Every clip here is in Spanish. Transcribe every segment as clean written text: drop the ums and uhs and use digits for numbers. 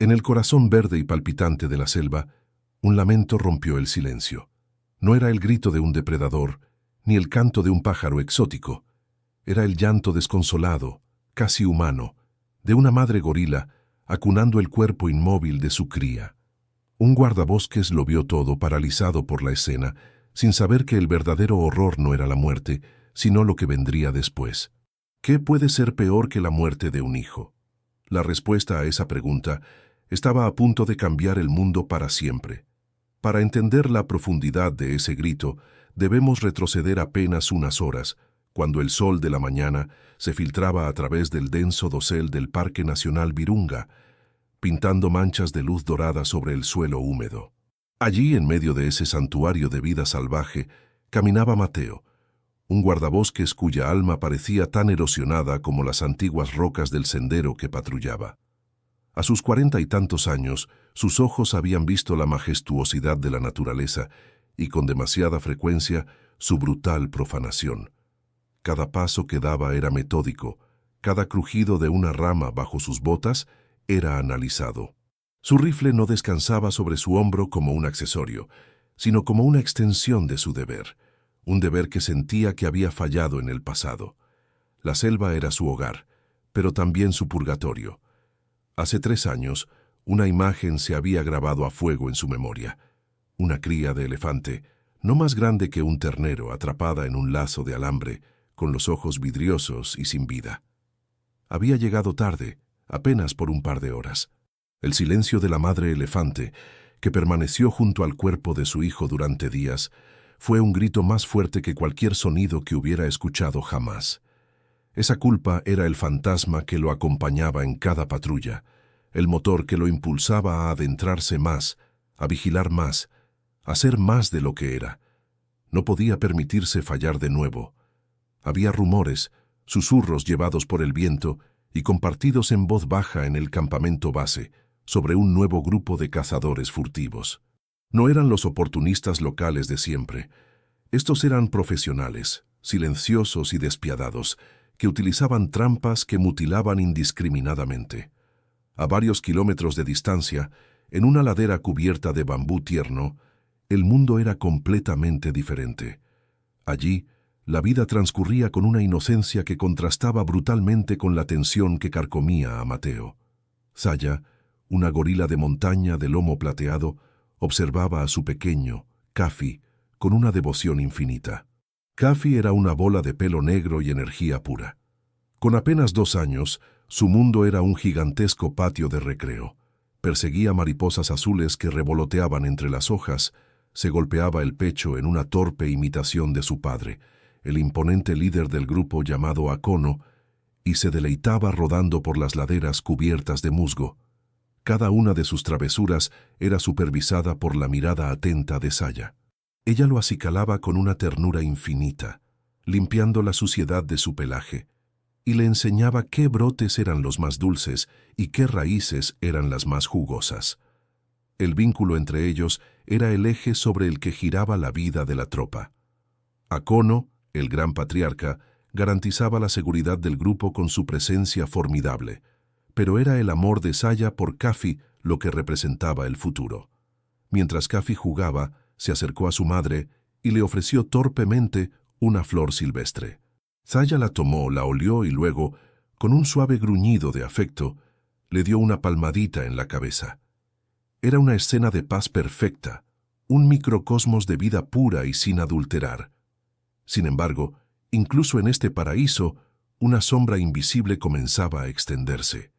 En el corazón verde y palpitante de la selva, un lamento rompió el silencio. No era el grito de un depredador, ni el canto de un pájaro exótico. Era el llanto desconsolado, casi humano, de una madre gorila acunando el cuerpo inmóvil de su cría. Un guardabosques lo vio todo, paralizado por la escena, sin saber que el verdadero horror no era la muerte, sino lo que vendría después. ¿Qué puede ser peor que la muerte de un hijo? La respuesta a esa pregunta estaba a punto de cambiar el mundo para siempre. Para entender la profundidad de ese grito, debemos retroceder apenas unas horas, cuando el sol de la mañana se filtraba a través del denso dosel del Parque Nacional Virunga, pintando manchas de luz dorada sobre el suelo húmedo. Allí, en medio de ese santuario de vida salvaje, caminaba Mateo, un guardabosques cuya alma parecía tan erosionada como las antiguas rocas del sendero que patrullaba. A sus 40 y tantos años, sus ojos habían visto la majestuosidad de la naturaleza y con demasiada frecuencia su brutal profanación. Cada paso que daba era metódico, cada crujido de una rama bajo sus botas era analizado. Su rifle no descansaba sobre su hombro como un accesorio, sino como una extensión de su deber, un deber que sentía que había fallado en el pasado. La selva era su hogar, pero también su purgatorio. Hace 3 años, una imagen se había grabado a fuego en su memoria. Una cría de elefante, no más grande que un ternero, atrapada en un lazo de alambre, con los ojos vidriosos y sin vida. Había llegado tarde, apenas por un par de horas. El silencio de la madre elefante, que permaneció junto al cuerpo de su hijo durante días, fue un grito más fuerte que cualquier sonido que hubiera escuchado jamás. Esa culpa era el fantasma que lo acompañaba en cada patrulla, el motor que lo impulsaba a adentrarse más, a vigilar más, a ser más de lo que era. No podía permitirse fallar de nuevo. Había rumores, susurros llevados por el viento y compartidos en voz baja en el campamento base, sobre un nuevo grupo de cazadores furtivos. No eran los oportunistas locales de siempre. Estos eran profesionales, silenciosos y despiadados, que utilizaban trampas que mutilaban indiscriminadamente. A varios kilómetros de distancia, en una ladera cubierta de bambú tierno, el mundo era completamente diferente. Allí, la vida transcurría con una inocencia que contrastaba brutalmente con la tensión que carcomía a Mateo. Zaya, una gorila de montaña de lomo plateado, observaba a su pequeño, Kafi, con una devoción infinita. Kafi era una bola de pelo negro y energía pura. Con apenas 2 años, su mundo era un gigantesco patio de recreo. Perseguía mariposas azules que revoloteaban entre las hojas, se golpeaba el pecho en una torpe imitación de su padre, el imponente líder del grupo llamado Akono, y se deleitaba rodando por las laderas cubiertas de musgo. Cada una de sus travesuras era supervisada por la mirada atenta de Zaya. Ella lo acicalaba con una ternura infinita, limpiando la suciedad de su pelaje, y le enseñaba qué brotes eran los más dulces y qué raíces eran las más jugosas. El vínculo entre ellos era el eje sobre el que giraba la vida de la tropa. Akono, el gran patriarca, garantizaba la seguridad del grupo con su presencia formidable, pero era el amor de Zaya por Kafi lo que representaba el futuro. Mientras Kafi jugaba, se acercó a su madre y le ofreció torpemente una flor silvestre. Zaya la tomó, la olió y luego, con un suave gruñido de afecto, le dio una palmadita en la cabeza. Era una escena de paz perfecta, un microcosmos de vida pura y sin adulterar. Sin embargo, incluso en este paraíso, una sombra invisible comenzaba a extenderse.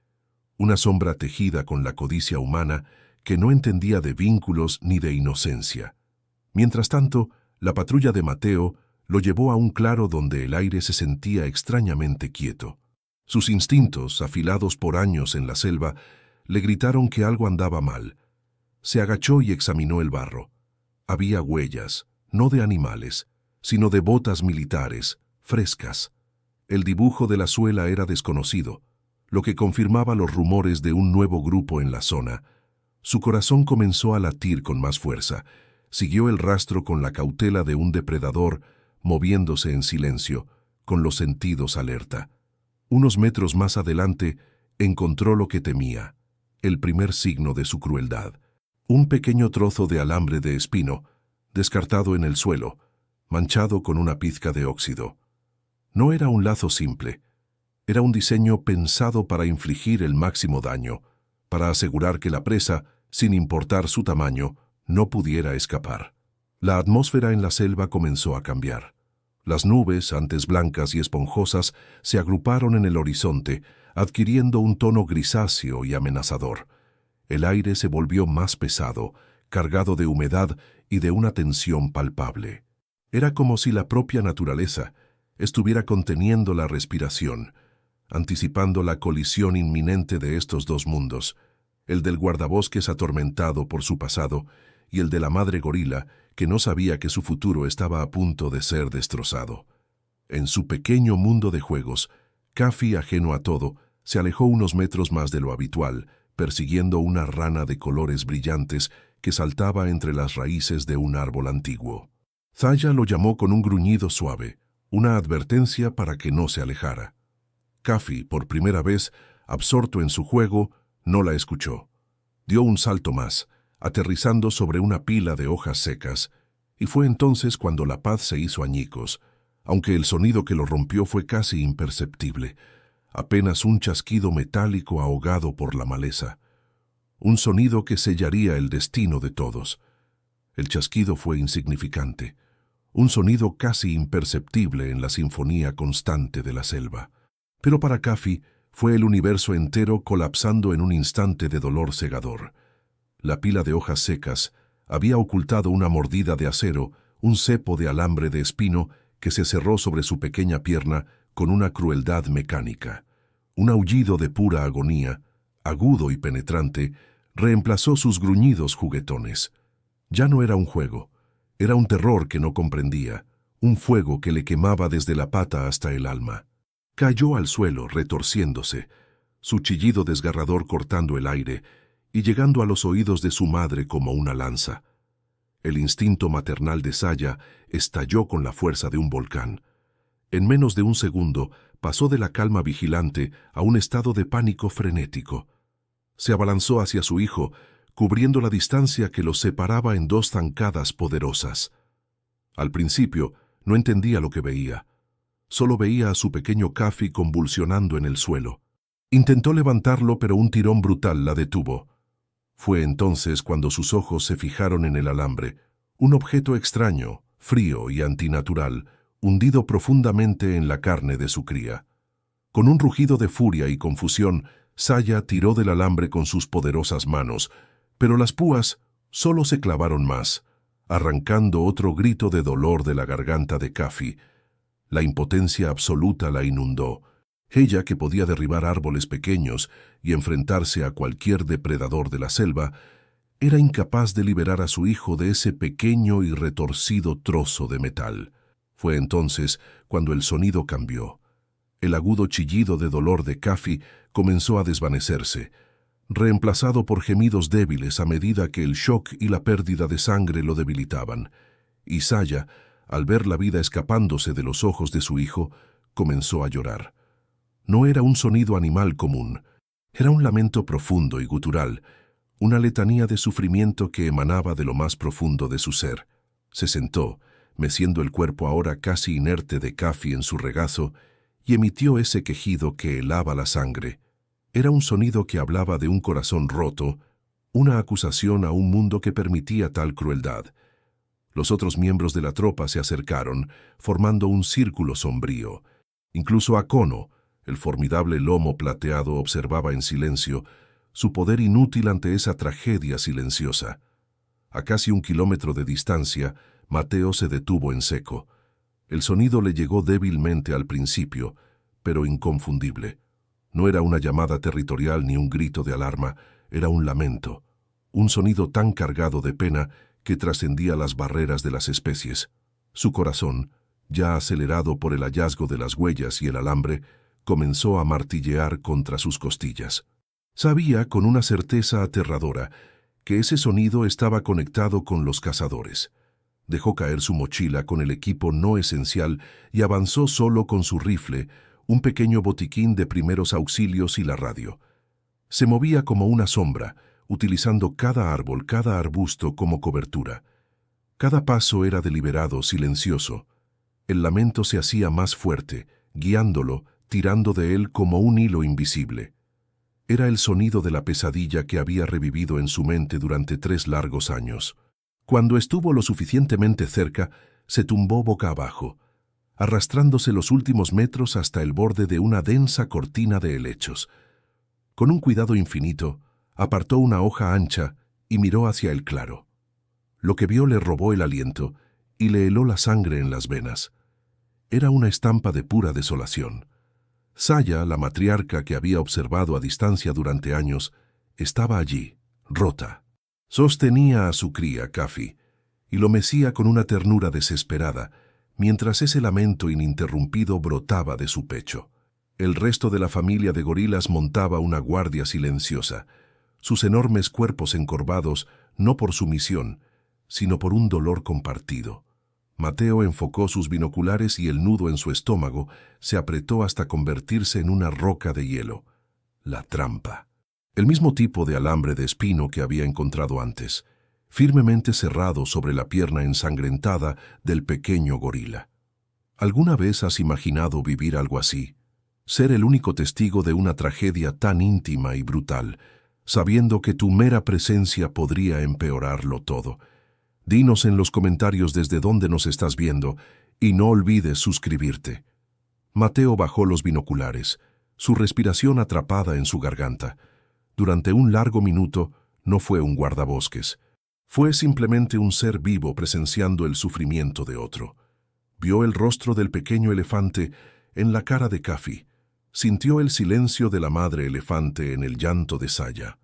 Una sombra tejida con la codicia humana que no entendía de vínculos ni de inocencia. Mientras tanto, la patrulla de Mateo lo llevó a un claro donde el aire se sentía extrañamente quieto. Sus instintos, afilados por años en la selva, le gritaron que algo andaba mal. Se agachó y examinó el barro. Había huellas, no de animales, sino de botas militares, frescas. El dibujo de la suela era desconocido, lo que confirmaba los rumores de un nuevo grupo en la zona. Su corazón comenzó a latir con más fuerza. Siguió el rastro con la cautela de un depredador, moviéndose en silencio, con los sentidos alerta. Unos metros más adelante, encontró lo que temía: el primer signo de su crueldad. Un pequeño trozo de alambre de espino, descartado en el suelo, manchado con una pizca de óxido. No era un lazo simple. Era un diseño pensado para infligir el máximo daño, para asegurar que la presa, sin importar su tamaño, no pudiera escapar. La atmósfera en la selva comenzó a cambiar. Las nubes, antes blancas y esponjosas, se agruparon en el horizonte, adquiriendo un tono grisáceo y amenazador. El aire se volvió más pesado, cargado de humedad y de una tensión palpable. Era como si la propia naturaleza estuviera conteniendo la respiración, anticipando la colisión inminente de estos dos mundos, el del guardabosques atormentado por su pasado y el de la madre gorila que no sabía que su futuro estaba a punto de ser destrozado. En su pequeño mundo de juegos, Kafi, ajeno a todo, se alejó unos metros más de lo habitual, persiguiendo una rana de colores brillantes que saltaba entre las raíces de un árbol antiguo. Zaya lo llamó con un gruñido suave, una advertencia para que no se alejara. Kafi, por primera vez, absorto en su juego, no la escuchó. Dio un salto más, aterrizando sobre una pila de hojas secas, y fue entonces cuando la paz se hizo añicos, aunque el sonido que lo rompió fue casi imperceptible, apenas un chasquido metálico ahogado por la maleza. Un sonido que sellaría el destino de todos. El chasquido fue insignificante, un sonido casi imperceptible en la sinfonía constante de la selva. Pero para Kafi fue el universo entero colapsando en un instante de dolor cegador. La pila de hojas secas había ocultado una mordida de acero, un cepo de alambre de espino que se cerró sobre su pequeña pierna con una crueldad mecánica. Un aullido de pura agonía, agudo y penetrante, reemplazó sus gruñidos juguetones. Ya no era un juego, era un terror que no comprendía, un fuego que le quemaba desde la pata hasta el alma. Cayó al suelo, retorciéndose, su chillido desgarrador cortando el aire y llegando a los oídos de su madre como una lanza. El instinto maternal de Zaya estalló con la fuerza de un volcán. En menos de un segundo pasó de la calma vigilante a un estado de pánico frenético. Se abalanzó hacia su hijo, cubriendo la distancia que los separaba en dos zancadas poderosas. Al principio no entendía lo que veía. Solo veía a su pequeño Kafi convulsionando en el suelo. Intentó levantarlo, pero un tirón brutal la detuvo. Fue entonces cuando sus ojos se fijaron en el alambre, un objeto extraño, frío y antinatural, hundido profundamente en la carne de su cría. Con un rugido de furia y confusión, Zaya tiró del alambre con sus poderosas manos, pero las púas solo se clavaron más, arrancando otro grito de dolor de la garganta de Kafi. La impotencia absoluta la inundó. Ella, que podía derribar árboles pequeños y enfrentarse a cualquier depredador de la selva, era incapaz de liberar a su hijo de ese pequeño y retorcido trozo de metal. Fue entonces cuando el sonido cambió. El agudo chillido de dolor de Kafi comenzó a desvanecerse, reemplazado por gemidos débiles a medida que el shock y la pérdida de sangre lo debilitaban. Y Zaya, al ver la vida escapándose de los ojos de su hijo, comenzó a llorar. No era un sonido animal común, era un lamento profundo y gutural, una letanía de sufrimiento que emanaba de lo más profundo de su ser. Se sentó, meciendo el cuerpo ahora casi inerte de Kafi en su regazo, y emitió ese quejido que helaba la sangre. Era un sonido que hablaba de un corazón roto, una acusación a un mundo que permitía tal crueldad. Los otros miembros de la tropa se acercaron, formando un círculo sombrío. Incluso Akono, el formidable lomo plateado, observaba en silencio su poder inútil ante esa tragedia silenciosa. A casi 1 kilómetro de distancia, Mateo se detuvo en seco. El sonido le llegó débilmente al principio, pero inconfundible. No era una llamada territorial ni un grito de alarma, era un lamento, un sonido tan cargado de pena que trascendía las barreras de las especies. Su corazón, ya acelerado por el hallazgo de las huellas y el alambre, comenzó a martillear contra sus costillas. Sabía con una certeza aterradora que ese sonido estaba conectado con los cazadores. Dejó caer su mochila con el equipo no esencial y avanzó solo con su rifle, un pequeño botiquín de primeros auxilios y la radio. Se movía como una sombra, utilizando cada árbol, cada arbusto como cobertura. Cada paso era deliberado, silencioso. El lamento se hacía más fuerte, guiándolo, tirando de él como un hilo invisible. Era el sonido de la pesadilla que había revivido en su mente durante 3 largos años. Cuando estuvo lo suficientemente cerca, se tumbó boca abajo, arrastrándose los últimos metros hasta el borde de una densa cortina de helechos. Con un cuidado infinito, apartó una hoja ancha y miró hacia el claro. Lo que vio le robó el aliento y le heló la sangre en las venas. Era una estampa de pura desolación. Saya, la matriarca que había observado a distancia durante años, estaba allí, rota. Sostenía a su cría, Kafi, y lo mecía con una ternura desesperada, mientras ese lamento ininterrumpido brotaba de su pecho. El resto de la familia de gorilas montaba una guardia silenciosa, sus enormes cuerpos encorvados no por sumisión, sino por un dolor compartido. Mateo enfocó sus binoculares y el nudo en su estómago se apretó hasta convertirse en una roca de hielo. La trampa. El mismo tipo de alambre de espino que había encontrado antes, firmemente cerrado sobre la pierna ensangrentada del pequeño gorila. ¿Alguna vez has imaginado vivir algo así? Ser el único testigo de una tragedia tan íntima y brutal, sabiendo que tu mera presencia podría empeorarlo todo. Dinos en los comentarios desde dónde nos estás viendo y no olvides suscribirte. Mateo bajó los binoculares, su respiración atrapada en su garganta. Durante un largo minuto no fue un guardabosques. Fue simplemente un ser vivo presenciando el sufrimiento de otro. Vio el rostro del pequeño elefante en la cara de Kafi. Sintió el silencio de la madre elefante en el llanto de Saya.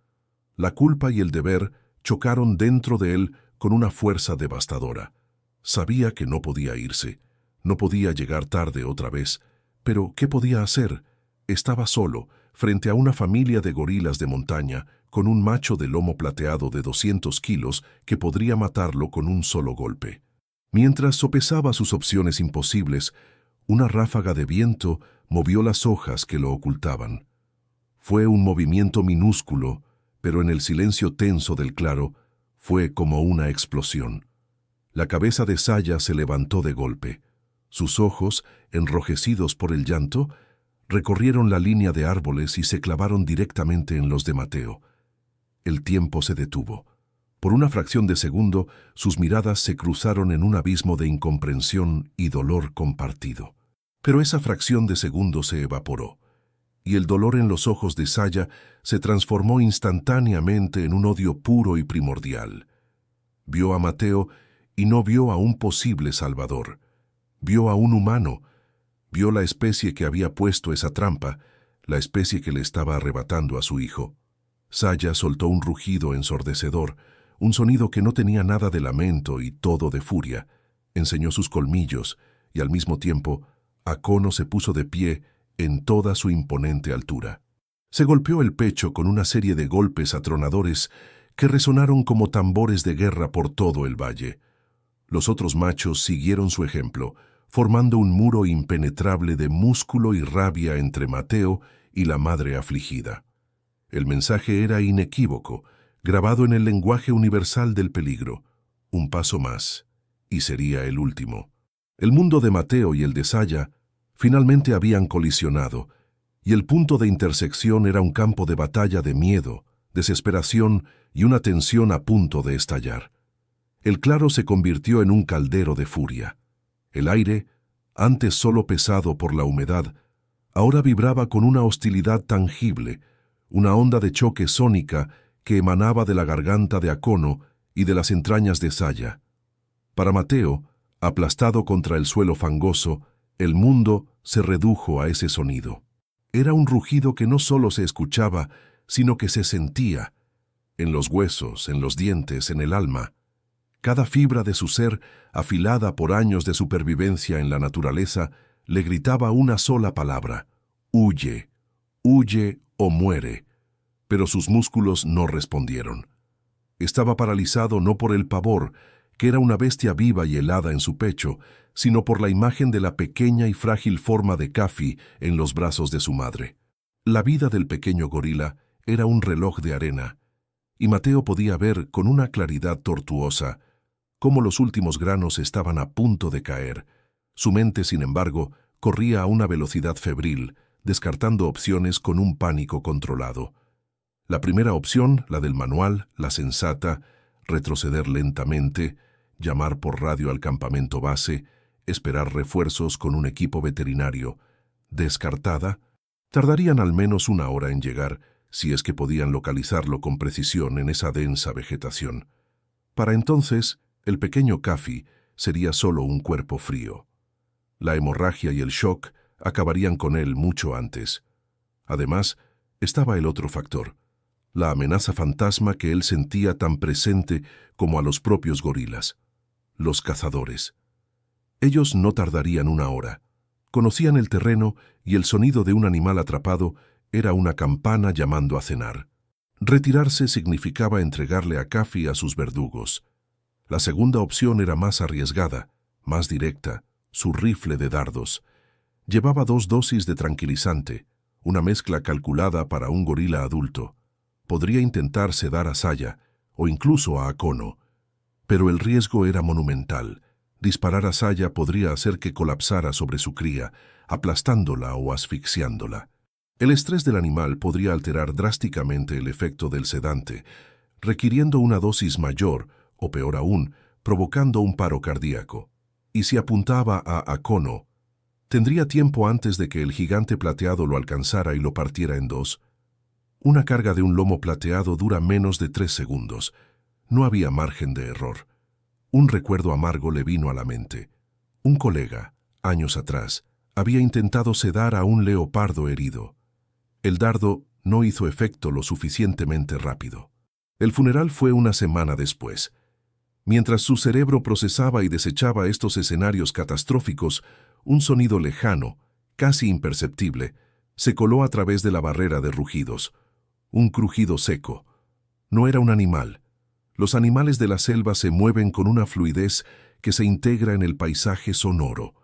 La culpa y el deber chocaron dentro de él con una fuerza devastadora. Sabía que no podía irse, no podía llegar tarde otra vez, pero ¿qué podía hacer? Estaba solo, frente a una familia de gorilas de montaña, con un macho de lomo plateado de 200 kilos que podría matarlo con un solo golpe. Mientras sopesaba sus opciones imposibles, una ráfaga de viento movió las hojas que lo ocultaban. Fue un movimiento minúsculo, pero en el silencio tenso del claro, fue como una explosión. La cabeza de Saya se levantó de golpe. Sus ojos, enrojecidos por el llanto, recorrieron la línea de árboles y se clavaron directamente en los de Mateo. El tiempo se detuvo. Por una fracción de segundo, sus miradas se cruzaron en un abismo de incomprensión y dolor compartido. Pero esa fracción de segundo se evaporó, y el dolor en los ojos de Saya se transformó instantáneamente en un odio puro y primordial. Vio a Mateo y no vio a un posible salvador. Vio a un humano. Vio la especie que había puesto esa trampa, la especie que le estaba arrebatando a su hijo. Saya soltó un rugido ensordecedor, un sonido que no tenía nada de lamento y todo de furia. Enseñó sus colmillos y al mismo tiempo Akono se puso de pie en toda su imponente altura. Se golpeó el pecho con una serie de golpes atronadores que resonaron como tambores de guerra por todo el valle. Los otros machos siguieron su ejemplo, formando un muro impenetrable de músculo y rabia entre Mateo y la madre afligida. El mensaje era inequívoco, grabado en el lenguaje universal del peligro. Un paso más, y sería el último. El mundo de Mateo y el de Saya finalmente habían colisionado, y el punto de intersección era un campo de batalla de miedo, desesperación y una tensión a punto de estallar. El claro se convirtió en un caldero de furia. El aire, antes solo pesado por la humedad, ahora vibraba con una hostilidad tangible, una onda de choque sónica que emanaba de la garganta de Akono y de las entrañas de Saya. Para Mateo, aplastado contra el suelo fangoso, el mundo se redujo a ese sonido. Era un rugido que no solo se escuchaba, sino que se sentía, en los huesos, en los dientes, en el alma. Cada fibra de su ser, afilada por años de supervivencia en la naturaleza, le gritaba una sola palabra: huye, huye o muere. Pero sus músculos no respondieron. Estaba paralizado no por el pavor, que era una bestia viva y helada en su pecho, sino por la imagen de la pequeña y frágil forma de Kafi en los brazos de su madre. La vida del pequeño gorila era un reloj de arena, y Mateo podía ver con una claridad tortuosa cómo los últimos granos estaban a punto de caer. Su mente, sin embargo, corría a una velocidad febril, descartando opciones con un pánico controlado. La primera opción, la del manual, la sensata, retroceder lentamente, llamar por radio al campamento base, esperar refuerzos con un equipo veterinario. Descartada, tardarían al menos 1 hora en llegar, si es que podían localizarlo con precisión en esa densa vegetación. Para entonces, el pequeño Cafi sería solo un cuerpo frío. La hemorragia y el shock acabarían con él mucho antes. Además, estaba el otro factor, la amenaza fantasma que él sentía tan presente como a los propios gorilas, los cazadores. Ellos no tardarían 1 hora. Conocían el terreno y el sonido de un animal atrapado era una campana llamando a cenar. Retirarse significaba entregarle a Cafi a sus verdugos. La segunda opción era más arriesgada, más directa, su rifle de dardos. Llevaba 2 dosis de tranquilizante, una mezcla calculada para un gorila adulto. Podría intentar sedar a Saya, o incluso a Akono, pero el riesgo era monumental. Disparar a Saya podría hacer que colapsara sobre su cría, aplastándola o asfixiándola. El estrés del animal podría alterar drásticamente el efecto del sedante, requiriendo una dosis mayor, o peor aún, provocando un paro cardíaco. Y si apuntaba a Akono, tendría tiempo antes de que el gigante plateado lo alcanzara y lo partiera en 2. Una carga de un lomo plateado dura menos de 3 segundos. No había margen de error. Un recuerdo amargo le vino a la mente. Un colega, años atrás, había intentado sedar a un leopardo herido. El dardo no hizo efecto lo suficientemente rápido. El funeral fue 1 semana después. Mientras su cerebro procesaba y desechaba estos escenarios catastróficos, un sonido lejano, casi imperceptible, se coló a través de la barrera de rugidos. Un crujido seco. No era un animal. Los animales de la selva se mueven con una fluidez que se integra en el paisaje sonoro.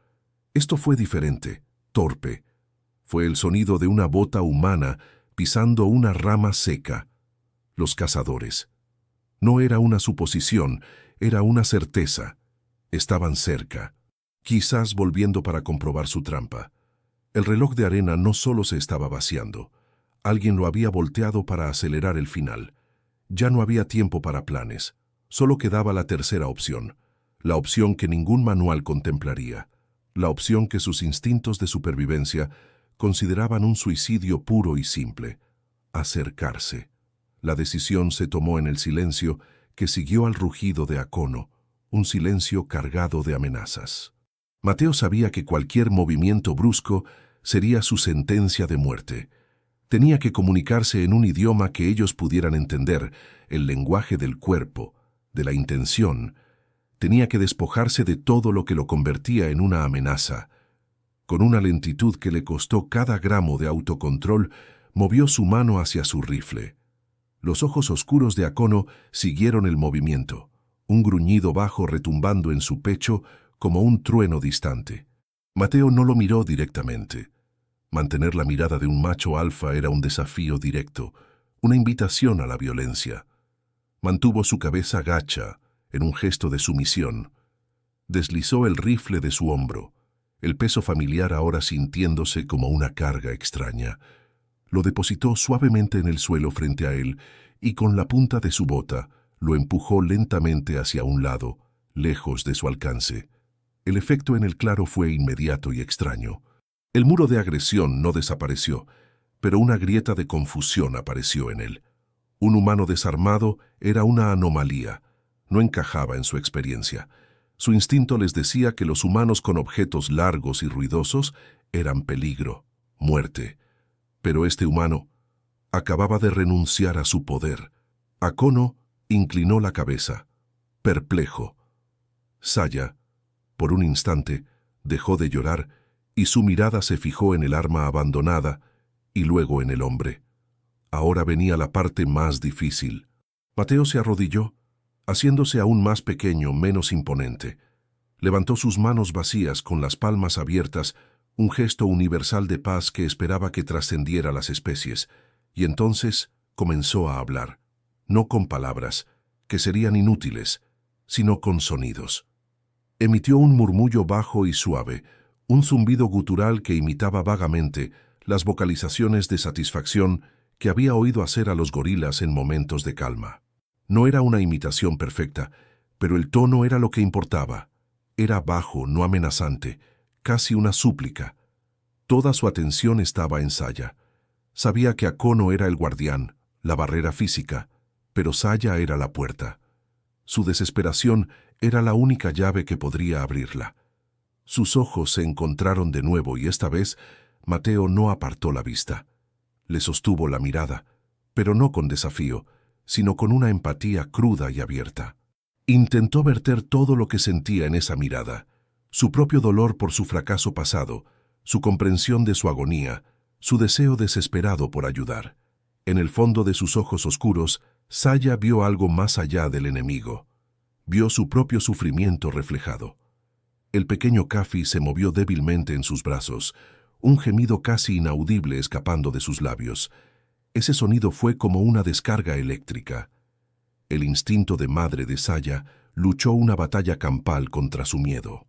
Esto fue diferente, torpe. Fue el sonido de una bota humana pisando una rama seca. Los cazadores. No era una suposición, era una certeza. Estaban cerca, quizás volviendo para comprobar su trampa. El reloj de arena no solo se estaba vaciando. Alguien lo había volteado para acelerar el final. Ya no había tiempo para planes. Solo quedaba la tercera opción, la opción que ningún manual contemplaría, la opción que sus instintos de supervivencia consideraban un suicidio puro y simple: acercarse. La decisión se tomó en el silencio que siguió al rugido de Akono, un silencio cargado de amenazas. Mateo sabía que cualquier movimiento brusco sería su sentencia de muerte. Tenía que comunicarse en un idioma que ellos pudieran entender, el lenguaje del cuerpo, de la intención. Tenía que despojarse de todo lo que lo convertía en una amenaza. Con una lentitud que le costó cada gramo de autocontrol, movió su mano hacia su rifle. Los ojos oscuros de Akono siguieron el movimiento, un gruñido bajo retumbando en su pecho como un trueno distante. Mateo no lo miró directamente. Mantener la mirada de un macho alfa era un desafío directo, una invitación a la violencia. Mantuvo su cabeza gacha, en un gesto de sumisión. Deslizó el rifle de su hombro, el peso familiar ahora sintiéndose como una carga extraña. Lo depositó suavemente en el suelo frente a él y con la punta de su bota lo empujó lentamente hacia un lado, lejos de su alcance. El efecto en el claro fue inmediato y extraño. El muro de agresión no desapareció, pero una grieta de confusión apareció en él. Un humano desarmado era una anomalía, no encajaba en su experiencia. Su instinto les decía que los humanos con objetos largos y ruidosos eran peligro, muerte. Pero este humano acababa de renunciar a su poder. Akono inclinó la cabeza, perplejo. Saya, por un instante, dejó de llorar y su mirada se fijó en el arma abandonada y luego en el hombre. Ahora venía la parte más difícil. Mateo se arrodilló, haciéndose aún más pequeño, menos imponente. Levantó sus manos vacías con las palmas abiertas, un gesto universal de paz que esperaba que trascendiera las especies, y entonces Comenzó a hablar, no con palabras, que serían inútiles, sino con sonidos. Emitió un murmullo bajo y suave, un zumbido gutural que imitaba vagamente las vocalizaciones de satisfacción que había oído hacer a los gorilas en momentos de calma. No era una imitación perfecta, pero el tono era lo que importaba. Era bajo, no amenazante, casi una súplica. Toda su atención estaba en Saya. Sabía que Akono era el guardián, la barrera física, pero Saya era la puerta. Su desesperación era la única llave que podría abrirla. Sus ojos se encontraron de nuevo y esta vez Mateo no apartó la vista. Le sostuvo la mirada, pero no con desafío, sino con una empatía cruda y abierta. Intentó verter todo lo que sentía en esa mirada, su propio dolor por su fracaso pasado, su comprensión de su agonía, su deseo desesperado por ayudar. En el fondo de sus ojos oscuros, Saya vio algo más allá del enemigo. Vio su propio sufrimiento reflejado. El pequeño Kafi se movió débilmente en sus brazos, un gemido casi inaudible escapando de sus labios. Ese sonido fue como una descarga eléctrica. El instinto de madre de Saya luchó una batalla campal contra su miedo.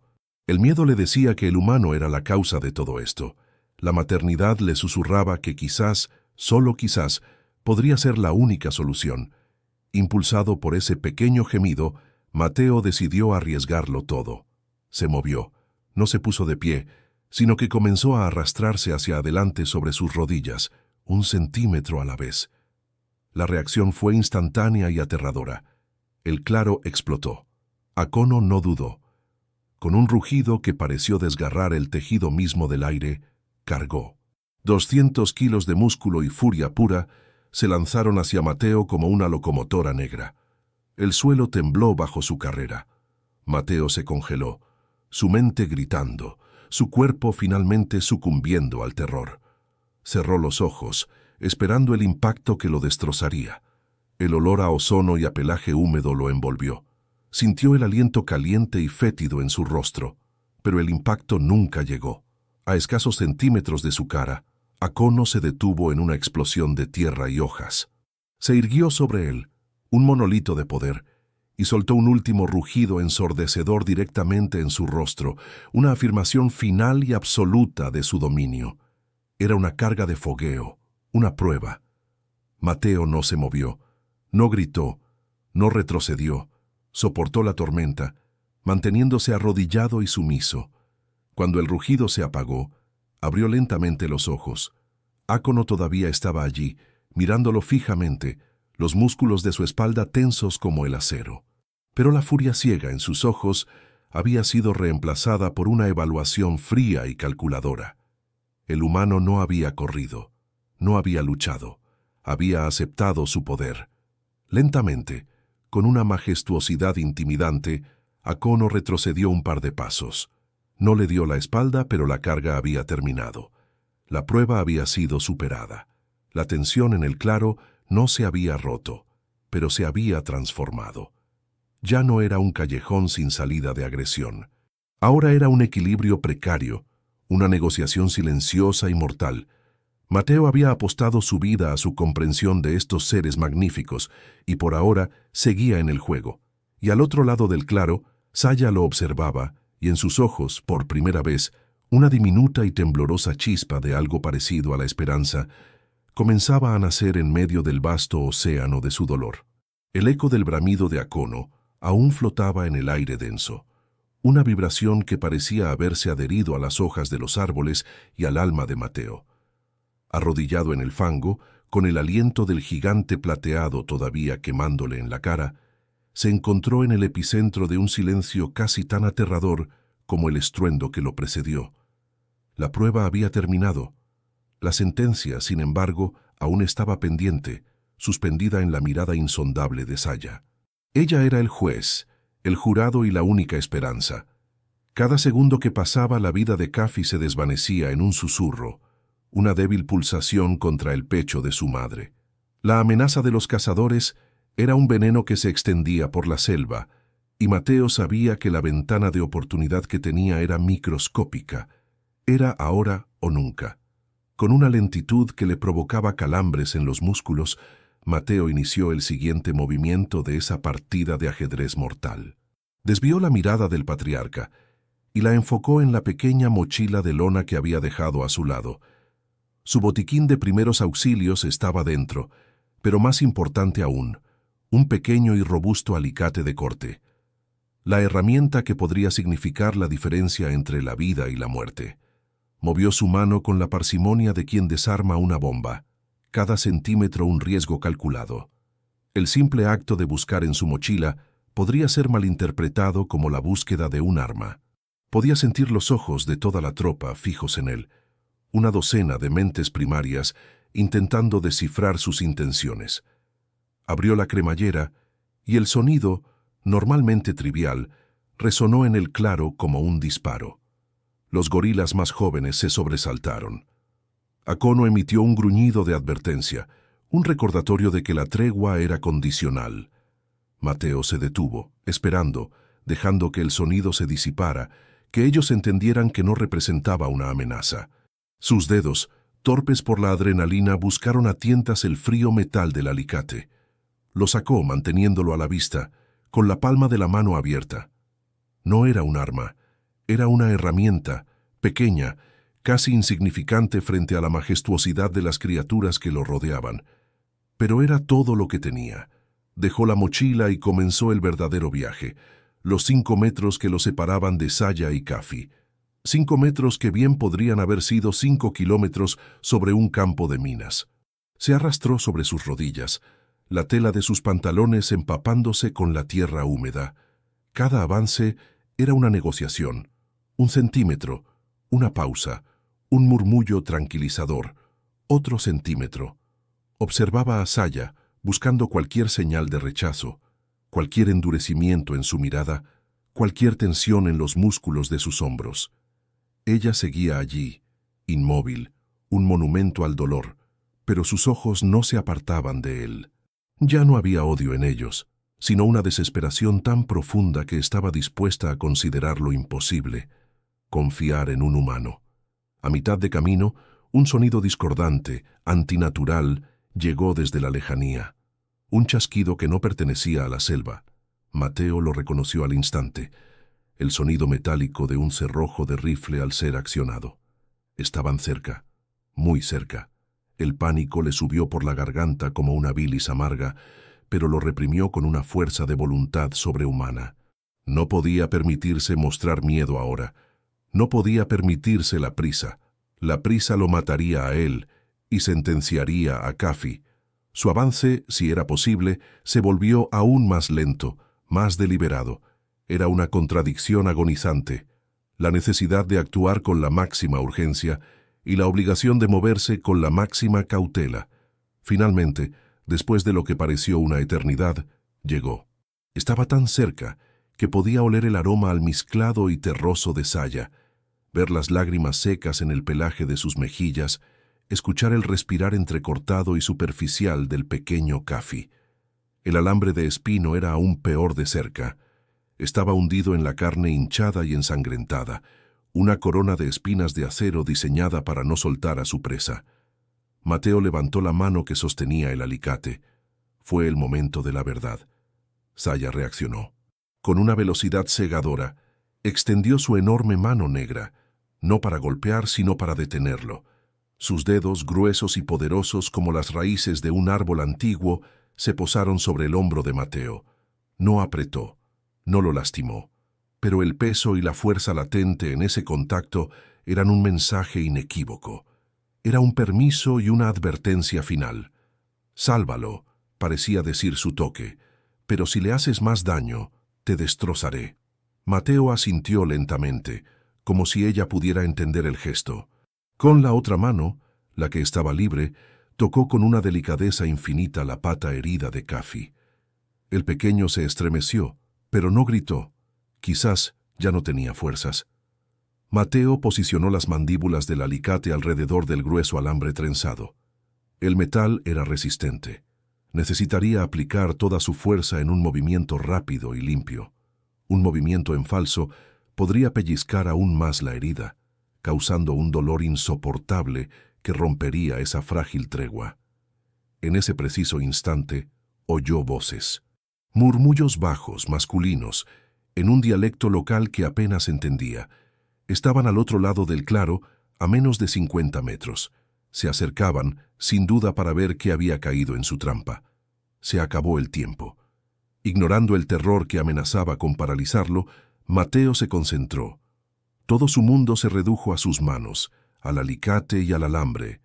El miedo le decía que el humano era la causa de todo esto. La maternidad le susurraba que quizás, solo quizás, podría ser la única solución. Impulsado por ese pequeño gemido, Mateo decidió arriesgarlo todo. Se movió. No se puso de pie, sino que comenzó a arrastrarse hacia adelante sobre sus rodillas, 1 centímetro a la vez. La reacción fue instantánea y aterradora. El claro explotó. Akono no dudó. Con un rugido que pareció desgarrar el tejido mismo del aire, cargó. 200 kilos de músculo y furia pura se lanzaron hacia Mateo como una locomotora negra. El suelo tembló bajo su carrera. Mateo se congeló, su mente gritando, su cuerpo finalmente sucumbiendo al terror. Cerró los ojos, esperando el impacto que lo destrozaría. El olor a ozono y a pelaje húmedo lo envolvió. Sintió el aliento caliente y fétido en su rostro, pero el impacto nunca llegó. A escasos centímetros de su cara, Akono se detuvo en una explosión de tierra y hojas. Se irguió sobre él, un monolito de poder, y soltó un último rugido ensordecedor directamente en su rostro, una afirmación final y absoluta de su dominio. Era una carga de fogueo, una prueba. Mateo no se movió, no gritó, no retrocedió, soportó la tormenta, manteniéndose arrodillado y sumiso. Cuando el rugido se apagó, abrió lentamente los ojos. Akono todavía estaba allí, mirándolo fijamente, los músculos de su espalda tensos como el acero. Pero la furia ciega en sus ojos había sido reemplazada por una evaluación fría y calculadora. El humano no había corrido, no había luchado, había aceptado su poder. Lentamente, con una majestuosidad intimidante, Akono retrocedió un par de pasos. No le dio la espalda, pero la carga había terminado. La prueba había sido superada. La tensión en el claro no se había roto, pero se había transformado. Ya no era un callejón sin salida de agresión. Ahora era un equilibrio precario, una negociación silenciosa y mortal. Mateo había apostado su vida a su comprensión de estos seres magníficos y por ahora seguía en el juego. Y al otro lado del claro, Saya lo observaba y en sus ojos, por primera vez, una diminuta y temblorosa chispa de algo parecido a la esperanza comenzaba a nacer en medio del vasto océano de su dolor. El eco del bramido de Akono aún flotaba en el aire denso, una vibración que parecía haberse adherido a las hojas de los árboles y al alma de Mateo. Arrodillado en el fango, con el aliento del gigante plateado todavía quemándole en la cara, se encontró en el epicentro de un silencio casi tan aterrador como el estruendo que lo precedió. La prueba había terminado. La sentencia, sin embargo, aún estaba pendiente, suspendida en la mirada insondable de Saya. Ella era el juez, el jurado y la única esperanza. Cada segundo que pasaba, la vida de Kafi se desvanecía en un susurro, una débil pulsación contra el pecho de su madre. La amenaza de los cazadores era un veneno que se extendía por la selva, y Mateo sabía que la ventana de oportunidad que tenía era microscópica. Era ahora o nunca. Con una lentitud que le provocaba calambres en los músculos, Mateo inició el siguiente movimiento de esa partida de ajedrez mortal. Desvió la mirada del patriarca y la enfocó en la pequeña mochila de lona que había dejado a su lado. Su botiquín de primeros auxilios estaba dentro, pero más importante aún, un pequeño y robusto alicate de corte. La herramienta que podría significar la diferencia entre la vida y la muerte. Movió su mano con la parsimonia de quien desarma una bomba, cada centímetro un riesgo calculado. El simple acto de buscar en su mochila podría ser malinterpretado como la búsqueda de un arma. Podía sentir los ojos de toda la tropa fijos en él, una docena de mentes primarias intentando descifrar sus intenciones. Abrió la cremallera y el sonido, normalmente trivial, resonó en el claro como un disparo. Los gorilas más jóvenes se sobresaltaron. Akono emitió un gruñido de advertencia, un recordatorio de que la tregua era condicional. Mateo se detuvo, esperando, dejando que el sonido se disipara, que ellos entendieran que no representaba una amenaza. Sus dedos, torpes por la adrenalina, buscaron a tientas el frío metal del alicate. Lo sacó manteniéndolo a la vista, con la palma de la mano abierta. No era un arma, era una herramienta, pequeña, casi insignificante frente a la majestuosidad de las criaturas que lo rodeaban. Pero era todo lo que tenía. Dejó la mochila y comenzó el verdadero viaje, los 5 metros que lo separaban de Saya y Kafi. 5 metros que bien podrían haber sido 5 kilómetros sobre un campo de minas. Se arrastró sobre sus rodillas, la tela de sus pantalones empapándose con la tierra húmeda. Cada avance era una negociación, un centímetro, una pausa, un murmullo tranquilizador, otro centímetro. Observaba a Saya, buscando cualquier señal de rechazo, cualquier endurecimiento en su mirada, cualquier tensión en los músculos de sus hombros. Ella seguía allí, inmóvil, un monumento al dolor, pero sus ojos no se apartaban de él. Ya no había odio en ellos, sino una desesperación tan profunda que estaba dispuesta a considerar lo imposible, confiar en un humano. A mitad de camino, un sonido discordante, antinatural, llegó desde la lejanía. Un chasquido que no pertenecía a la selva. Mateo lo reconoció al instante. El sonido metálico de un cerrojo de rifle al ser accionado. Estaban cerca, muy cerca. El pánico le subió por la garganta como una bilis amarga, pero lo reprimió con una fuerza de voluntad sobrehumana. No podía permitirse mostrar miedo ahora. No podía permitirse la prisa. La prisa lo mataría a él y sentenciaría a Kafi. Su avance, si era posible, se volvió aún más lento, más deliberado. Era una contradicción agonizante, la necesidad de actuar con la máxima urgencia y la obligación de moverse con la máxima cautela. Finalmente, después de lo que pareció una eternidad, llegó. Estaba tan cerca que podía oler el aroma almizclado y terroso de Saya, ver las lágrimas secas en el pelaje de sus mejillas, escuchar el respirar entrecortado y superficial del pequeño Kafi. El alambre de espino era aún peor de cerca. Estaba hundido en la carne hinchada y ensangrentada, una corona de espinas de acero diseñada para no soltar a su presa. Mateo levantó la mano que sostenía el alicate. Fue el momento de la verdad. Saya reaccionó. Con una velocidad cegadora, extendió su enorme mano negra, no para golpear, sino para detenerlo. Sus dedos, gruesos y poderosos como las raíces de un árbol antiguo, se posaron sobre el hombro de Mateo. No apretó, no lo lastimó, pero el peso y la fuerza latente en ese contacto eran un mensaje inequívoco. Era un permiso y una advertencia final. Sálvalo, parecía decir su toque, pero si le haces más daño, te destrozaré. Mateo asintió lentamente, como si ella pudiera entender el gesto. Con la otra mano, la que estaba libre, tocó con una delicadeza infinita la pata herida de Kafi. El pequeño se estremeció, pero no gritó. Quizás ya no tenía fuerzas. Mateo posicionó las mandíbulas del alicate alrededor del grueso alambre trenzado. El metal era resistente. Necesitaría aplicar toda su fuerza en un movimiento rápido y limpio. Un movimiento en falso podría pellizcar aún más la herida, causando un dolor insoportable que rompería esa frágil tregua. en ese preciso instante, oyó voces. Murmullos bajos, masculinos, en un dialecto local que apenas entendía. Estaban al otro lado del claro, a menos de 50 metros. Se acercaban, sin duda, para ver qué había caído en su trampa. Se acabó el tiempo. Ignorando el terror que amenazaba con paralizarlo, Mateo se concentró. Todo su mundo se redujo a sus manos, al alicate y al alambre.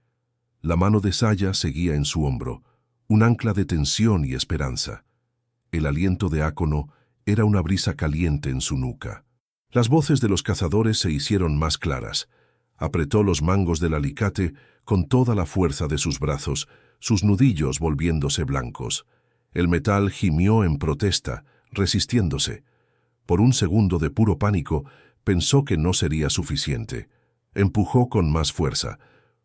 La mano de Saya seguía en su hombro, un ancla de tensión y esperanza. El aliento de Ácono era una brisa caliente en su nuca. Las voces de los cazadores se hicieron más claras. Apretó los mangos del alicate con toda la fuerza de sus brazos, sus nudillos volviéndose blancos. El metal gimió en protesta, resistiéndose. Por un segundo de puro pánico, pensó que no sería suficiente. Empujó con más fuerza,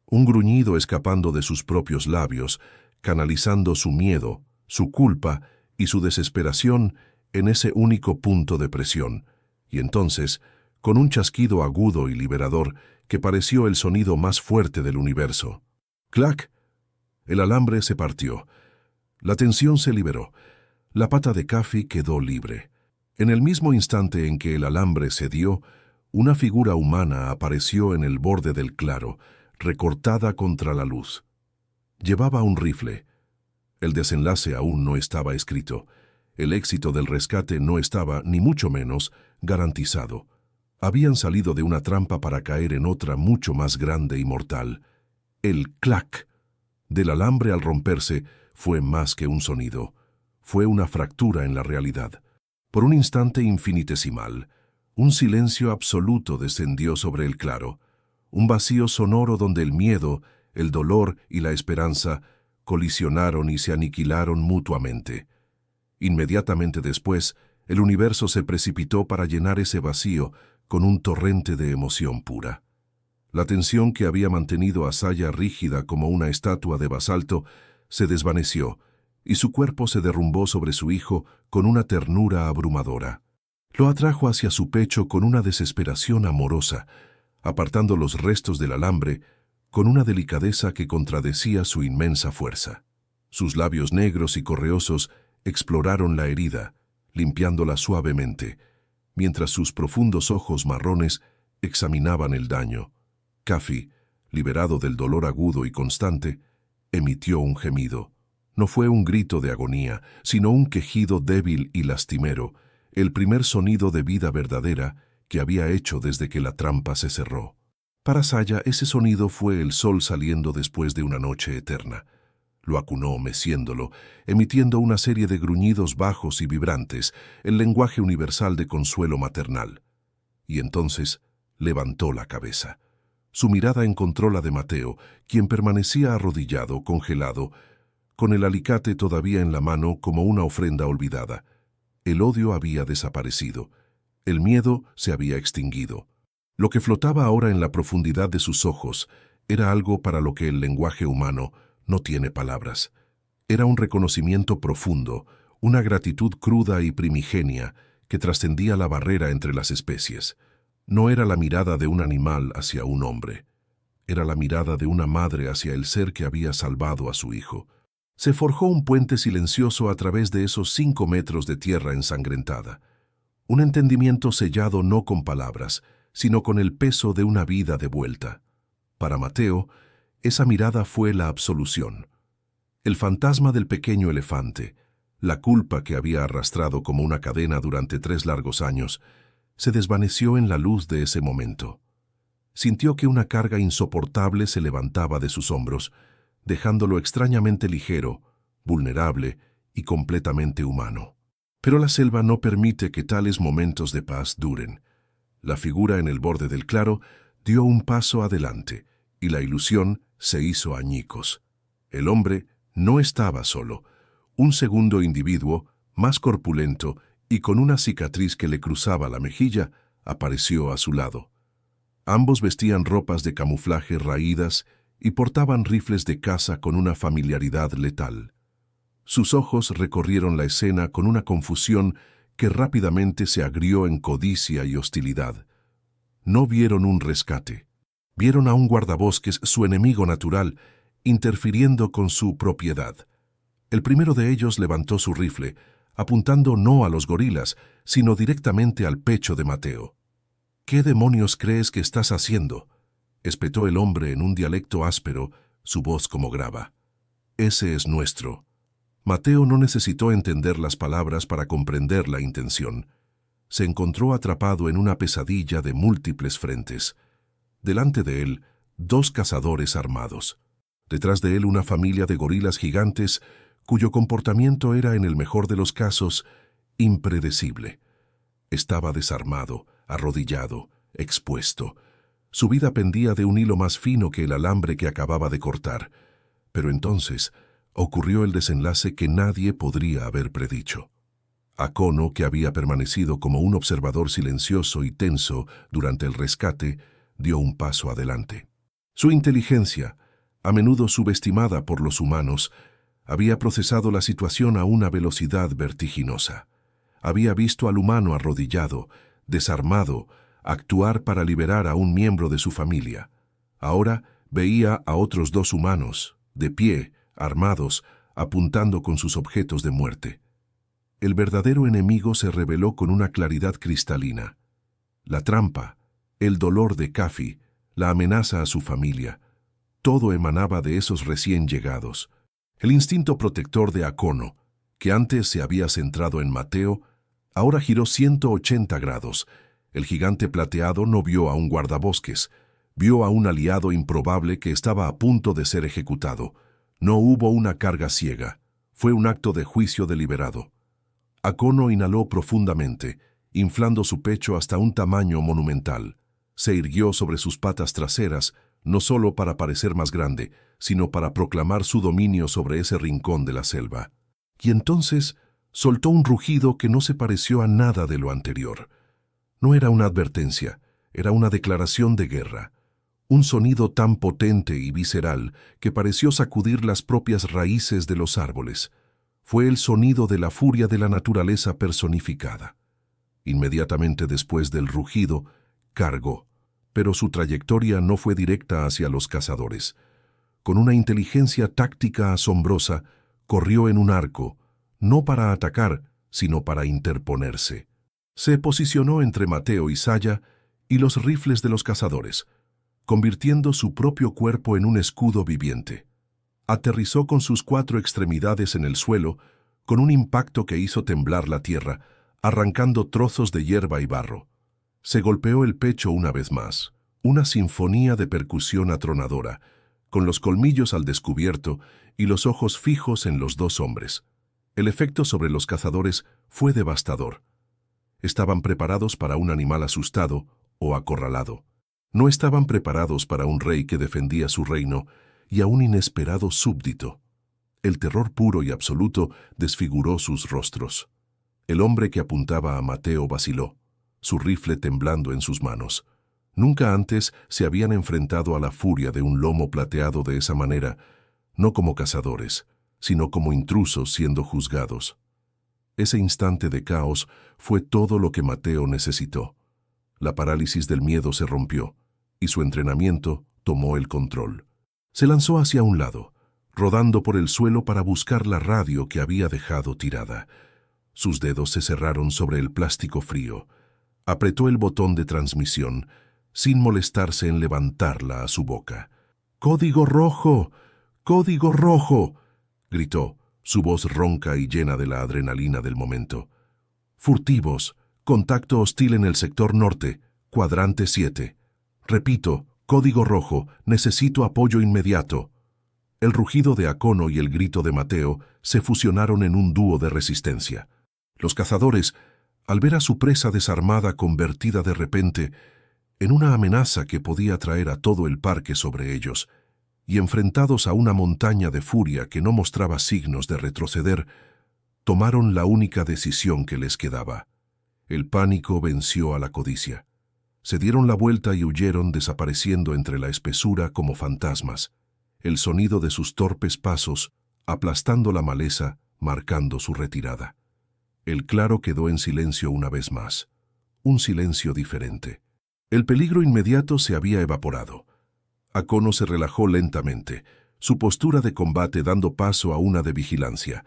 un gruñido escapando de sus propios labios, canalizando su miedo, su culpa y su desesperación en ese único punto de presión. Y entonces, con un chasquido agudo y liberador que pareció el sonido más fuerte del universo. ¡Clac! El alambre se partió. La tensión se liberó. La pata de Kafi quedó libre. En el mismo instante en que el alambre cedió, una figura humana apareció en el borde del claro, recortada contra la luz. Llevaba un rifle. El desenlace aún no estaba escrito. El éxito del rescate no estaba, ni mucho menos, garantizado. Habían salido de una trampa para caer en otra mucho más grande y mortal. El clac del alambre al romperse fue más que un sonido. Fue una fractura en la realidad. Por un instante infinitesimal, un silencio absoluto descendió sobre el claro, un vacío sonoro donde el miedo, el dolor y la esperanza colisionaron y se aniquilaron mutuamente. Inmediatamente después, el universo se precipitó para llenar ese vacío con un torrente de emoción pura. La tensión que había mantenido a Saya rígida como una estatua de basalto se desvaneció, y su cuerpo se derrumbó sobre su hijo con una ternura abrumadora. Lo atrajo hacia su pecho con una desesperación amorosa, apartando los restos del alambre con una delicadeza que contradecía su inmensa fuerza. Sus labios negros y correosos exploraron la herida, limpiándola suavemente, mientras sus profundos ojos marrones examinaban el daño. Kafi, liberado del dolor agudo y constante, emitió un gemido. No fue un grito de agonía, sino un quejido débil y lastimero, el primer sonido de vida verdadera que había hecho desde que la trampa se cerró. Para Saya, ese sonido fue el sol saliendo después de una noche eterna. Lo acunó meciéndolo, emitiendo una serie de gruñidos bajos y vibrantes, el lenguaje universal de consuelo maternal. Y entonces levantó la cabeza. Su mirada encontró la de Mateo, quien permanecía arrodillado, congelado, con el alicate todavía en la mano como una ofrenda olvidada. El odio había desaparecido. El miedo se había extinguido. Lo que flotaba ahora en la profundidad de sus ojos era algo para lo que el lenguaje humano no tiene palabras. Era un reconocimiento profundo, una gratitud cruda y primigenia que trascendía la barrera entre las especies. No era la mirada de un animal hacia un hombre. Era la mirada de una madre hacia el ser que había salvado a su hijo. Se forjó un puente silencioso a través de esos 5 metros de tierra ensangrentada. Un entendimiento sellado no con palabras, sino con el peso de una vida de vuelta. Para Mateo, esa mirada fue la absolución. El fantasma del pequeño elefante, la culpa que había arrastrado como una cadena durante 3 largos años, se desvaneció en la luz de ese momento. Sintió que una carga insoportable se levantaba de sus hombros, dejándolo extrañamente ligero, vulnerable y completamente humano. Pero la selva no permite que tales momentos de paz duren. La figura en el borde del claro dio un paso adelante, y la ilusión se hizo añicos. El hombre no estaba solo. Un segundo individuo, más corpulento y con una cicatriz que le cruzaba la mejilla, apareció a su lado. Ambos vestían ropas de camuflaje raídas y portaban rifles de caza con una familiaridad letal. Sus ojos recorrieron la escena con una confusión que rápidamente se agrió en codicia y hostilidad. No vieron un rescate. Vieron a un guardabosques, su enemigo natural, interfiriendo con su propiedad. El primero de ellos levantó su rifle, apuntando no a los gorilas, sino directamente al pecho de Mateo. «¿Qué demonios crees que estás haciendo?», espetó el hombre en un dialecto áspero, su voz como grava. «Ese es nuestro». Mateo no necesitó entender las palabras para comprender la intención. Se encontró atrapado en una pesadilla de múltiples frentes. Delante de él, 2 cazadores armados. Detrás de él una familia de gorilas gigantes cuyo comportamiento era, en el mejor de los casos, impredecible. Estaba desarmado, arrodillado, expuesto. Su vida pendía de un hilo más fino que el alambre que acababa de cortar. Pero entonces ocurrió el desenlace que nadie podría haber predicho. Acono, que había permanecido como un observador silencioso y tenso durante el rescate, dio un paso adelante. Su inteligencia, a menudo subestimada por los humanos, había procesado la situación a una velocidad vertiginosa. Había visto al humano arrodillado, desarmado, actuar para liberar a un miembro de su familia. Ahora veía a otros 2 humanos, de pie, armados, apuntando con sus objetos de muerte. El verdadero enemigo se reveló con una claridad cristalina. La trampa, el dolor de Kafi, la amenaza a su familia, todo emanaba de esos recién llegados. El instinto protector de Acono, que antes se había centrado en Mateo, ahora giró 180 grados. El gigante plateado no vio a un guardabosques, vio a un aliado improbable que estaba a punto de ser ejecutado. No hubo una carga ciega, fue un acto de juicio deliberado. Acono inhaló profundamente, inflando su pecho hasta un tamaño monumental. Se irguió sobre sus patas traseras, no solo para parecer más grande, sino para proclamar su dominio sobre ese rincón de la selva. Y entonces soltó un rugido que no se pareció a nada de lo anterior. No era una advertencia, era una declaración de guerra. Un sonido tan potente y visceral que pareció sacudir las propias raíces de los árboles. Fue el sonido de la furia de la naturaleza personificada. Inmediatamente después del rugido, cargó, pero su trayectoria no fue directa hacia los cazadores. Con una inteligencia táctica asombrosa, corrió en un arco, no para atacar, sino para interponerse. Se posicionó entre Mateo y Saya y los rifles de los cazadores, convirtiendo su propio cuerpo en un escudo viviente. Aterrizó con sus 4 extremidades en el suelo, con un impacto que hizo temblar la tierra, arrancando trozos de hierba y barro. Se golpeó el pecho una vez más, una sinfonía de percusión atronadora, con los colmillos al descubierto y los ojos fijos en los 2 hombres. El efecto sobre los cazadores fue devastador. Estaban preparados para un animal asustado o acorralado. No estaban preparados para un rey que defendía su reino y a un inesperado súbdito. El terror puro y absoluto desfiguró sus rostros. El hombre que apuntaba a Mateo vaciló, su rifle temblando en sus manos. Nunca antes se habían enfrentado a la furia de un lomo plateado de esa manera, no como cazadores, sino como intrusos siendo juzgados. Ese instante de caos fue todo lo que Mateo necesitó. La parálisis del miedo se rompió, y su entrenamiento tomó el control. Se lanzó hacia un lado, rodando por el suelo para buscar la radio que había dejado tirada. Sus dedos se cerraron sobre el plástico frío. Apretó el botón de transmisión, sin molestarse en levantarla a su boca. «¡Código rojo! ¡Código rojo!», gritó, su voz ronca y llena de la adrenalina del momento. «Furtivos, contacto hostil en el sector norte, cuadrante 7. Repito, código rojo, necesito apoyo inmediato». El rugido de Acono y el grito de Mateo se fusionaron en un dúo de resistencia. Los cazadores, al ver a su presa desarmada convertida de repente en una amenaza que podía traer a todo el parque sobre ellos, y enfrentados a una montaña de furia que no mostraba signos de retroceder, tomaron la única decisión que les quedaba. El pánico venció a la codicia. Se dieron la vuelta y huyeron, desapareciendo entre la espesura como fantasmas. El sonido de sus torpes pasos, aplastando la maleza, marcando su retirada. El claro quedó en silencio una vez más. Un silencio diferente. El peligro inmediato se había evaporado. Acono se relajó lentamente. su postura de combate dando paso a una de vigilancia.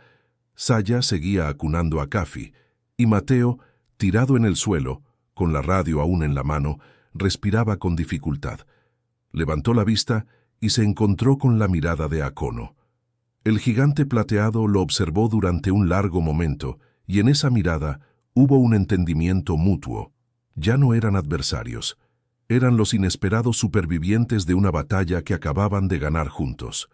Saya seguía acunando a Kafi, y Mateo, tirado en el suelo, con la radio aún en la mano, respiraba con dificultad. Levantó la vista y se encontró con la mirada de Akono. El gigante plateado lo observó durante un largo momento, y en esa mirada hubo un entendimiento mutuo. Ya no eran adversarios. Eran los inesperados supervivientes de una batalla que acababan de ganar juntos.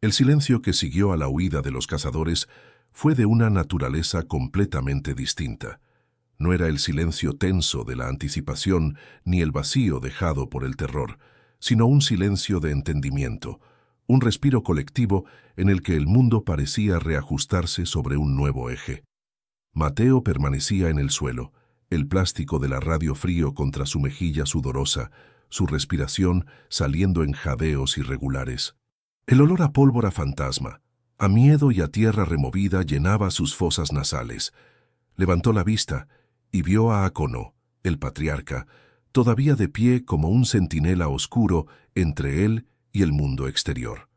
El silencio que siguió a la huida de los cazadores fue de una naturaleza completamente distinta. No era el silencio tenso de la anticipación ni el vacío dejado por el terror, sino un silencio de entendimiento, un respiro colectivo en el que el mundo parecía reajustarse sobre un nuevo eje. Mateo permanecía en el suelo, el plástico de la radio frío contra su mejilla sudorosa, su respiración saliendo en jadeos irregulares. El olor a pólvora fantasma, a miedo y a tierra removida llenaba sus fosas nasales. Levantó la vista y vio a Akono, el patriarca, todavía de pie como un centinela oscuro entre él y el mundo exterior.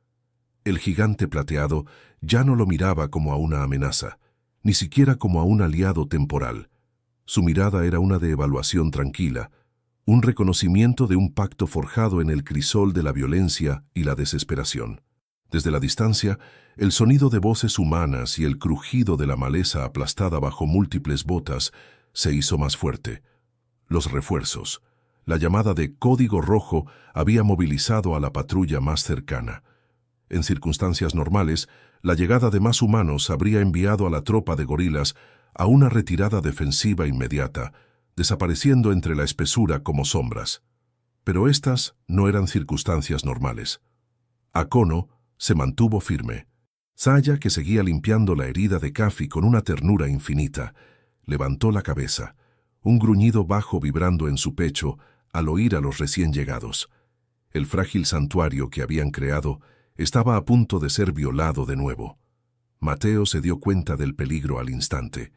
El gigante plateado ya no lo miraba como a una amenaza, ni siquiera como a un aliado temporal. Su mirada era una de evaluación tranquila, un reconocimiento de un pacto forjado en el crisol de la violencia y la desesperación. Desde la distancia, el sonido de voces humanas y el crujido de la maleza aplastada bajo múltiples botas se hizo más fuerte. Los refuerzos, la llamada de Código Rojo había movilizado a la patrulla más cercana. En circunstancias normales, la llegada de más humanos habría enviado a la tropa de gorilas a una retirada defensiva inmediata, desapareciendo entre la espesura como sombras. Pero estas no eran circunstancias normales. Akono se mantuvo firme. Saya, que seguía limpiando la herida de Kafi con una ternura infinita, levantó la cabeza, un gruñido bajo vibrando en su pecho al oír a los recién llegados. El frágil santuario que habían creado estaba a punto de ser violado de nuevo. Mateo se dio cuenta del peligro al instante.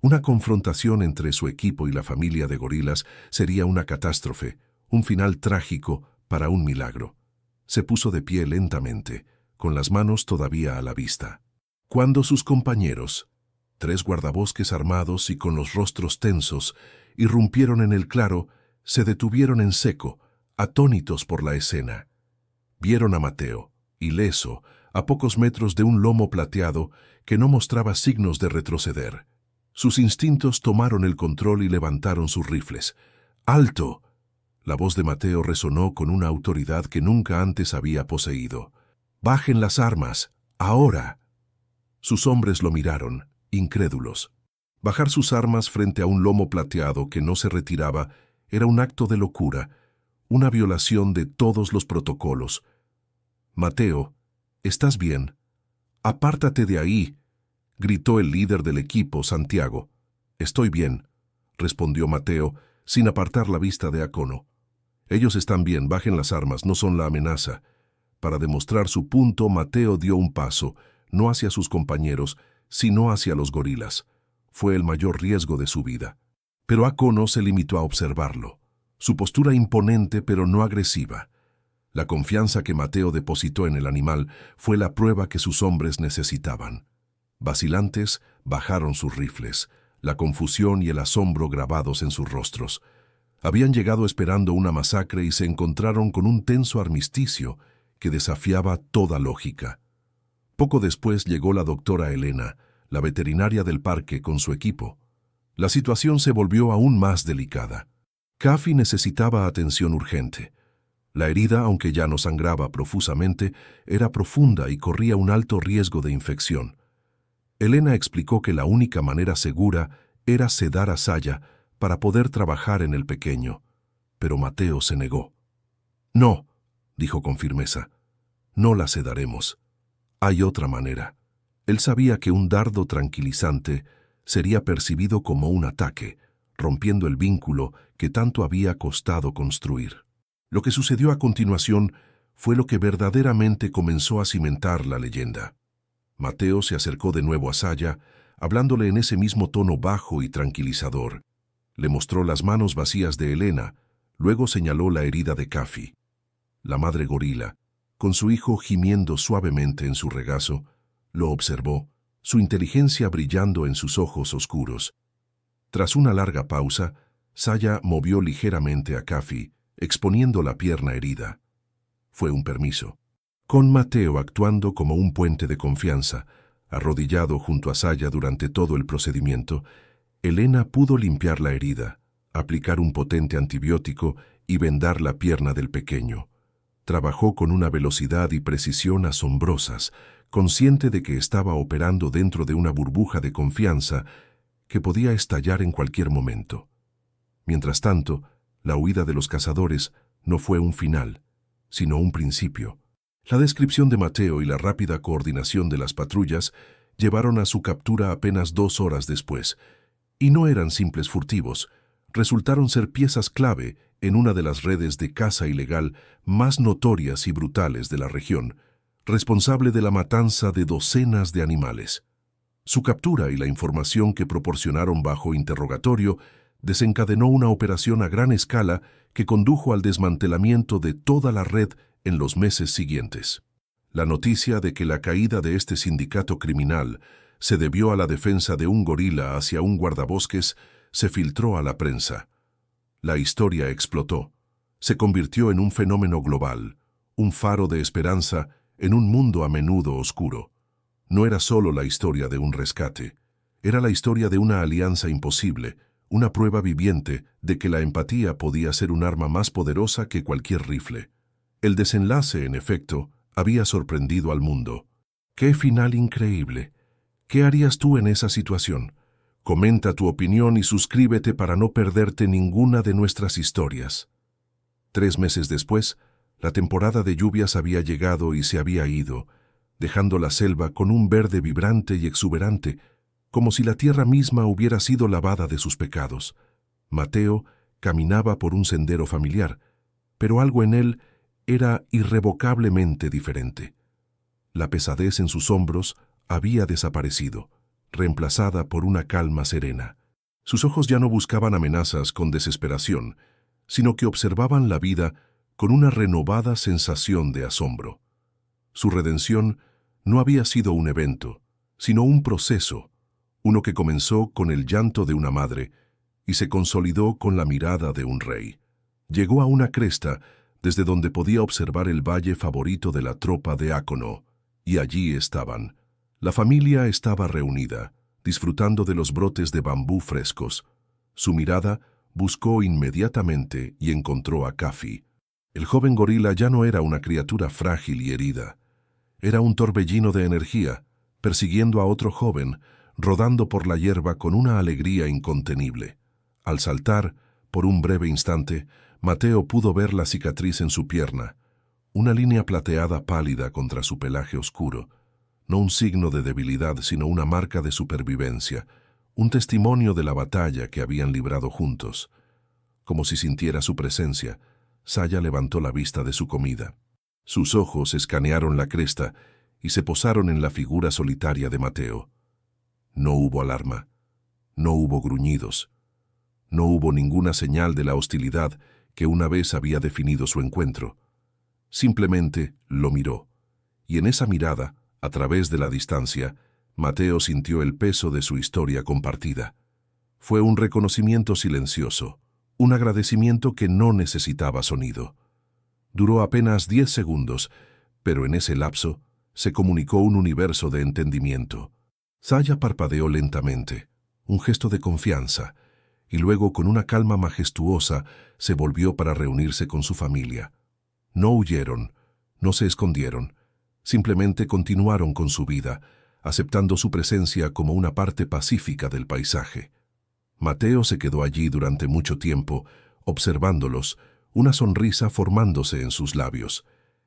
Una confrontación entre su equipo y la familia de gorilas sería una catástrofe, un final trágico para un milagro. Se puso de pie lentamente, con las manos todavía a la vista. Cuando sus compañeros, 3 guardabosques armados y con los rostros tensos, irrumpieron en el claro, se detuvieron en seco, atónitos por la escena. Vieron a Mateo, ileso, a pocos metros de un lomo plateado que no mostraba signos de retroceder. Sus instintos tomaron el control y levantaron sus rifles. ¡Alto! La voz de Mateo resonó con una autoridad que nunca antes había poseído. ¡Bajen las armas! ¡Ahora! Sus hombres lo miraron, incrédulos. Bajar sus armas frente a un lomo plateado que no se retiraba era un acto de locura, una violación de todos los protocolos. «Mateo, ¿estás bien? Apártate de ahí», gritó el líder del equipo, Santiago. «Estoy bien», respondió Mateo, sin apartar la vista de Akono. «Ellos están bien, bajen las armas, no son la amenaza». Para demostrar su punto, Mateo dio un paso, no hacia sus compañeros, sino hacia los gorilas. Fue el mayor riesgo de su vida. Pero Akono se limitó a observarlo. Su postura imponente pero no agresiva. La confianza que Mateo depositó en el animal fue la prueba que sus hombres necesitaban. Vacilantes, bajaron sus rifles, la confusión y el asombro grabados en sus rostros. Habían llegado esperando una masacre y se encontraron con un tenso armisticio que desafiaba toda lógica. Poco después llegó la doctora Elena, la veterinaria del parque, con su equipo. La situación se volvió aún más delicada. Kafi necesitaba atención urgente. La herida, aunque ya no sangraba profusamente, era profunda y corría un alto riesgo de infección. Elena explicó que la única manera segura era sedar a Saya para poder trabajar en el pequeño, pero Mateo se negó. «No», dijo con firmeza, «no la sedaremos. Hay otra manera». Él sabía que un dardo tranquilizante sería percibido como un ataque, rompiendo el vínculo que tanto había costado construir. Lo que sucedió a continuación fue lo que verdaderamente comenzó a cimentar la leyenda. Mateo se acercó de nuevo a Saya, hablándole en ese mismo tono bajo y tranquilizador. Le mostró las manos vacías de Elena, luego señaló la herida de Kafi. La madre gorila, con su hijo gimiendo suavemente en su regazo, lo observó, su inteligencia brillando en sus ojos oscuros. Tras una larga pausa, Saya movió ligeramente a Kafi, exponiendo la pierna herida. Fue un permiso. Con Mateo actuando como un puente de confianza, arrodillado junto a Saya durante todo el procedimiento, Elena pudo limpiar la herida, aplicar un potente antibiótico y vendar la pierna del pequeño. Trabajó con una velocidad y precisión asombrosas, consciente de que estaba operando dentro de una burbuja de confianza que podía estallar en cualquier momento. Mientras tanto, la huida de los cazadores no fue un final, sino un principio. La descripción de Mateo y la rápida coordinación de las patrullas llevaron a su captura apenas 2 horas después, y no eran simples furtivos, resultaron ser piezas clave en una de las redes de caza ilegal más notorias y brutales de la región, responsable de la matanza de docenas de animales. Su captura y la información que proporcionaron bajo interrogatorio desencadenó una operación a gran escala que condujo al desmantelamiento de toda la red en los meses siguientes. La noticia de que la caída de este sindicato criminal se debió a la defensa de un gorila hacia un guardabosques se filtró a la prensa. La historia explotó. Se convirtió en un fenómeno global, un faro de esperanza en un mundo a menudo oscuro. No era solo la historia de un rescate, era la historia de una alianza imposible, una prueba viviente de que la empatía podía ser un arma más poderosa que cualquier rifle. El desenlace, en efecto, había sorprendido al mundo. ¡Qué final increíble! ¿Qué harías tú en esa situación? Comenta tu opinión y suscríbete para no perderte ninguna de nuestras historias. 3 meses después, la temporada de lluvias había llegado y se había ido, dejando la selva con un verde vibrante y exuberante, como si la tierra misma hubiera sido lavada de sus pecados. Mateo caminaba por un sendero familiar, pero algo en él era irrevocablemente diferente. La pesadez en sus hombros había desaparecido, reemplazada por una calma serena. Sus ojos ya no buscaban amenazas con desesperación, sino que observaban la vida con una renovada sensación de asombro. Su redención no había sido un evento, sino un proceso, uno que comenzó con el llanto de una madre y se consolidó con la mirada de un rey. Llegó a una cresta desde donde podía observar el valle favorito de la tropa de Ácono, y allí estaban. La familia estaba reunida, disfrutando de los brotes de bambú frescos. Su mirada buscó inmediatamente y encontró a Kafi. El joven gorila ya no era una criatura frágil y herida. Era un torbellino de energía, persiguiendo a otro joven, rodando por la hierba con una alegría incontenible. Al saltar, por un breve instante, Mateo pudo ver la cicatriz en su pierna, una línea plateada pálida contra su pelaje oscuro, no un signo de debilidad, sino una marca de supervivencia, un testimonio de la batalla que habían librado juntos. Como si sintiera su presencia, Saya levantó la vista de su comida. Sus ojos escanearon la cresta y se posaron en la figura solitaria de Mateo. No hubo alarma, no hubo gruñidos, no hubo ninguna señal de la hostilidad que una vez había definido su encuentro. Simplemente lo miró, y en esa mirada, a través de la distancia, Mateo sintió el peso de su historia compartida. Fue un reconocimiento silencioso, un agradecimiento que no necesitaba sonido. Duró apenas 10 segundos, pero en ese lapso se comunicó un universo de entendimiento. Saya parpadeó lentamente, un gesto de confianza, y luego con una calma majestuosa se volvió para reunirse con su familia. No huyeron, no se escondieron, simplemente continuaron con su vida, aceptando su presencia como una parte pacífica del paisaje. Mateo se quedó allí durante mucho tiempo, observándolos, una sonrisa formándose en sus labios.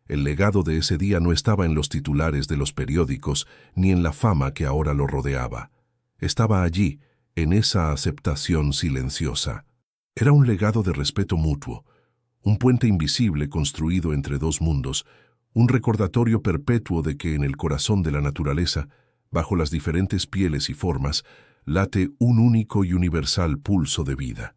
El legado de ese día no estaba en los titulares de los periódicos ni en la fama que ahora lo rodeaba. Estaba allí, en esa aceptación silenciosa. Era un legado de respeto mutuo, un puente invisible construido entre dos mundos, un recordatorio perpetuo de que en el corazón de la naturaleza, bajo las diferentes pieles y formas, late un único y universal pulso de vida.